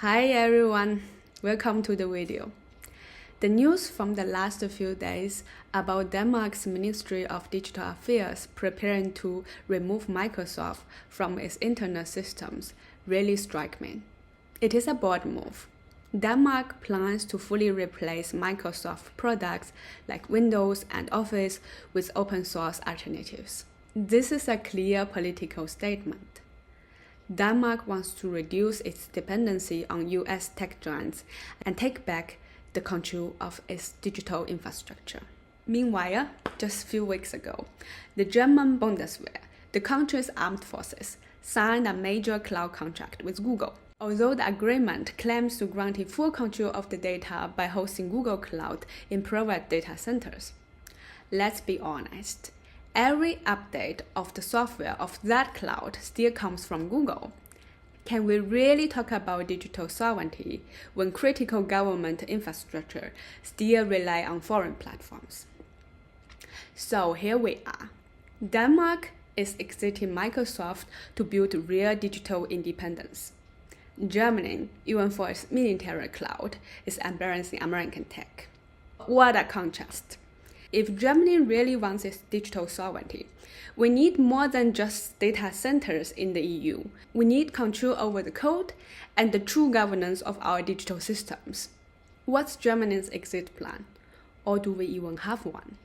Hi everyone, welcome to the video. The news from the last few days about Denmark's Ministry of Digital Affairs preparing to remove Microsoft from its internet systems really strike me. It is a bold move. Denmark plans to fully replace Microsoft products like Windows and Office with open source alternatives. This is a clear political statement. Denmark wants to reduce its dependency on US tech giants and take back the control of its digital infrastructure. Meanwhile, just a few weeks ago, the German Bundeswehr, the country's armed forces, signed a major cloud contract with Google. Although the agreement claims to grant it full control of the data by hosting Google Cloud in private data centers. Let's be honest. Every update of the software of that cloud still comes from Google. Can we really talk about digital sovereignty when critical government infrastructure still rely on foreign platforms? So here we are. Denmark is exiting Microsoft to build real digital independence. Germany, even for its military cloud, is embarrassing American tech. What a contrast! If Germany really wants its digital sovereignty, we need more than just data centers in the EU. We need control over the code and the true governance of our digital systems. What's Germany's exit plan? Or do we even have one?